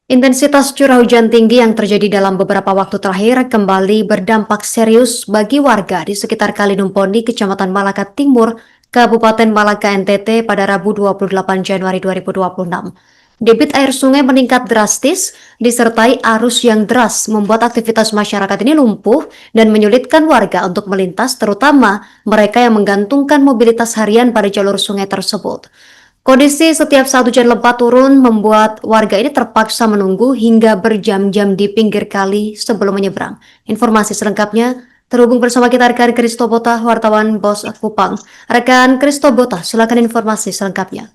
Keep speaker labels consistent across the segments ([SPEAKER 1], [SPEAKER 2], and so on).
[SPEAKER 1] Intensitas curah hujan tinggi yang terjadi dalam beberapa waktu terakhir kembali berdampak serius bagi warga di sekitar Kali Numponi, Kecamatan Malaka Timur, Kabupaten Malaka, NTT pada Rabu 28 Januari 2026. Debit air sungai meningkat drastis, disertai arus yang deras membuat aktivitas masyarakat ini lumpuh dan menyulitkan warga untuk melintas, terutama mereka yang menggantungkan mobilitas harian pada jalur sungai tersebut. Kondisi setiap saat hujan lebat turun membuat warga ini terpaksa menunggu hingga berjam-jam di pinggir kali sebelum menyeberang. Informasi selengkapnya terhubung bersama kita rekan Kristobota, wartawan Bos Kupang. Rekan Kristobota, silakan informasi selengkapnya.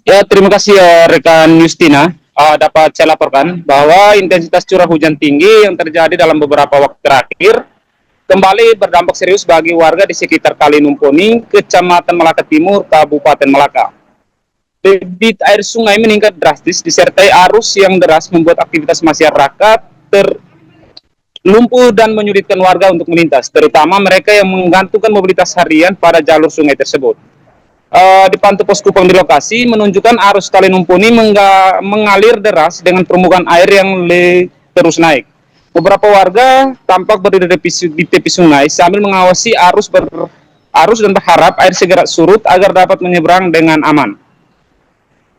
[SPEAKER 2] Ya, terima kasih ya rekan Justina. Dapat saya laporkan bahwa intensitas curah hujan tinggi yang terjadi dalam beberapa waktu terakhir kembali berdampak serius bagi warga di sekitar Kali Numponi, Kecamatan Malaka Timur, Kabupaten Malaka. Debit air sungai meningkat drastis disertai arus yang deras membuat aktivitas masyarakat terlumpuh dan menyulitkan warga untuk melintas, terutama mereka yang menggantungkan mobilitas harian pada jalur sungai tersebut. Dipantau pos Kupang di lokasi menunjukkan arus Kali Numponi mengalir deras dengan permukaan air yang terus naik. Beberapa warga tampak berdiri di tepi sungai sambil mengawasi arus dan berharap air segera surut agar dapat menyeberang dengan aman.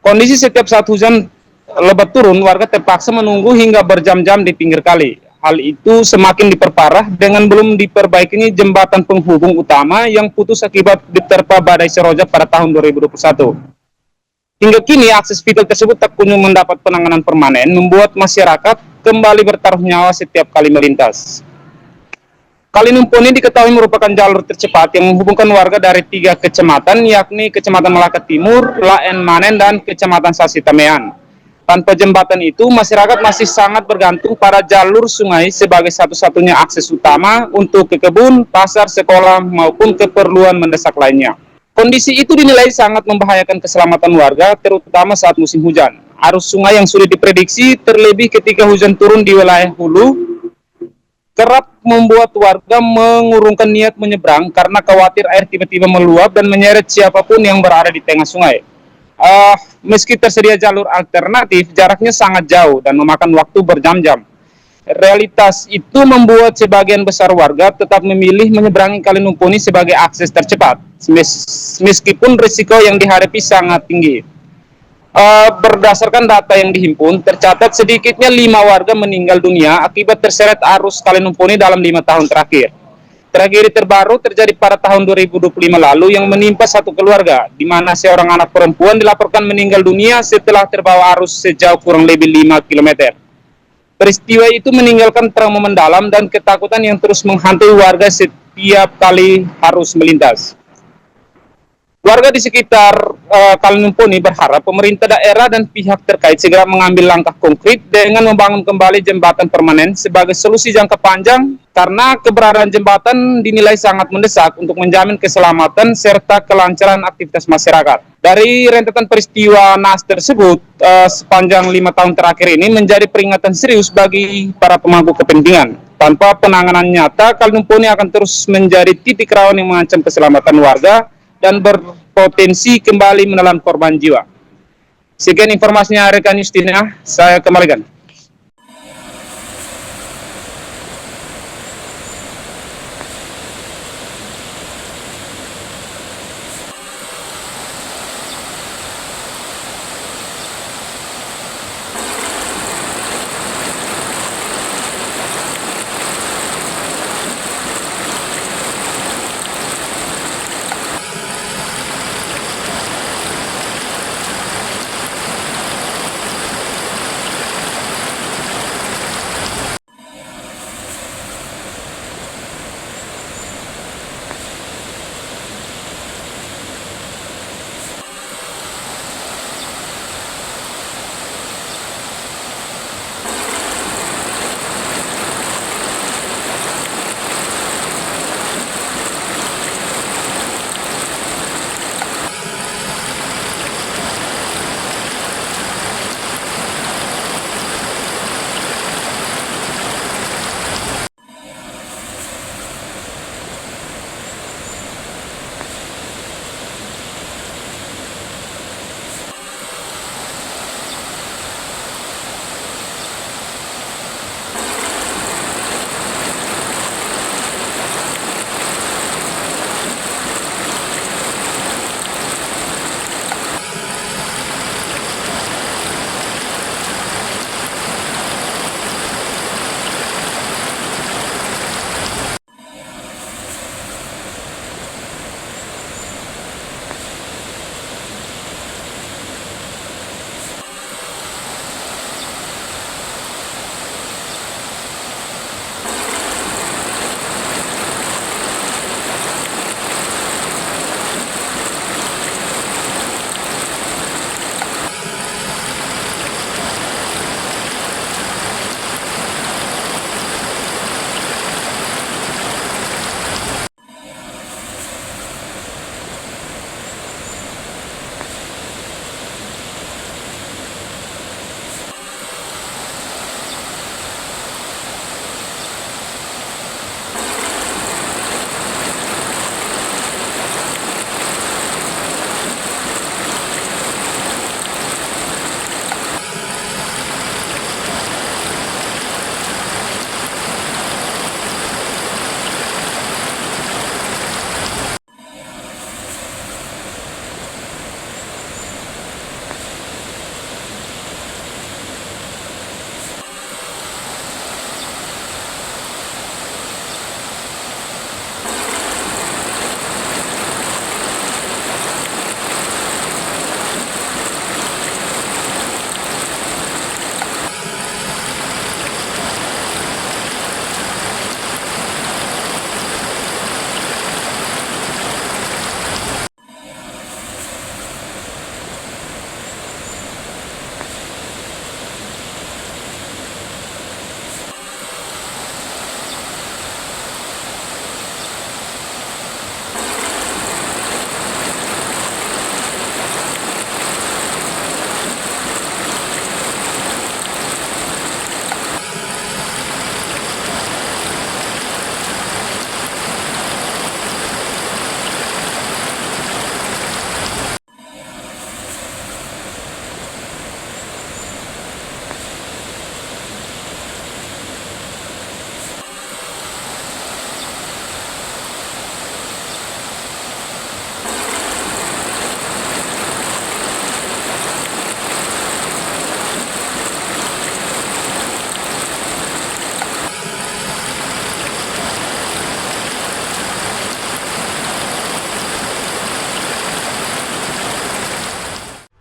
[SPEAKER 2] Kondisi setiap saat hujan lebat turun, warga terpaksa menunggu hingga berjam-jam di pinggir kali. Hal itu semakin diperparah dengan belum diperbaikinya jembatan penghubung utama yang putus akibat diterpa badai Seroja pada tahun 2021. Hingga kini akses vital tersebut tak kunjung mendapat penanganan permanen, membuat masyarakat kembali bertaruh nyawa setiap kali melintas. Kali Numponi diketahui merupakan jalur tercepat yang menghubungkan warga dari 3 kecamatan, yakni Kecamatan Malaka Timur, Laen Manen, dan Kecamatan Sasitamean. Tanpa jembatan itu, masyarakat masih sangat bergantung pada jalur sungai sebagai satu-satunya akses utama untuk ke kebun, pasar, sekolah, maupun keperluan mendesak lainnya. Kondisi itu dinilai sangat membahayakan keselamatan warga, terutama saat musim hujan. Arus sungai yang sulit diprediksi, terlebih ketika hujan turun di wilayah hulu, kerap membuat warga mengurungkan niat menyeberang karena khawatir air tiba-tiba meluap dan menyeret siapapun yang berada di tengah sungai. Meski tersedia jalur alternatif, jaraknya sangat jauh dan memakan waktu berjam-jam. Realitas itu membuat sebagian besar warga tetap memilih menyeberangi Kali Numponi sebagai akses tercepat, meskipun risiko yang dihadapi sangat tinggi. Berdasarkan data yang dihimpun, tercatat sedikitnya 5 warga meninggal dunia akibat terseret arus Kali Numponi dalam 5 tahun terakhir. Tragedi terbaru terjadi pada tahun 2025 lalu yang menimpa satu keluarga, di mana seorang anak perempuan dilaporkan meninggal dunia setelah terbawa arus sejauh kurang lebih 5 km. Peristiwa itu meninggalkan trauma mendalam dan ketakutan yang terus menghantui warga setiap kali harus melintas. Warga di sekitar Kali Numponi berharap pemerintah daerah dan pihak terkait segera mengambil langkah konkret dengan membangun kembali jembatan permanen sebagai solusi jangka panjang karena keberadaan jembatan dinilai sangat mendesak untuk menjamin keselamatan serta kelancaran aktivitas masyarakat. Dari rentetan peristiwa naas tersebut, sepanjang 5 tahun terakhir ini menjadi peringatan serius bagi para pemangku kepentingan. Tanpa penanganan nyata, Kali Numponi akan terus menjadi titik rawan yang mengancam keselamatan warga dan berpotensi kembali menelan korban jiwa. Sekian informasinya rekan Justina, saya kembalikan.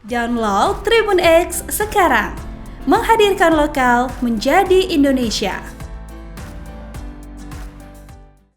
[SPEAKER 3] Download Tribun X sekarang, menghadirkan lokal menjadi Indonesia.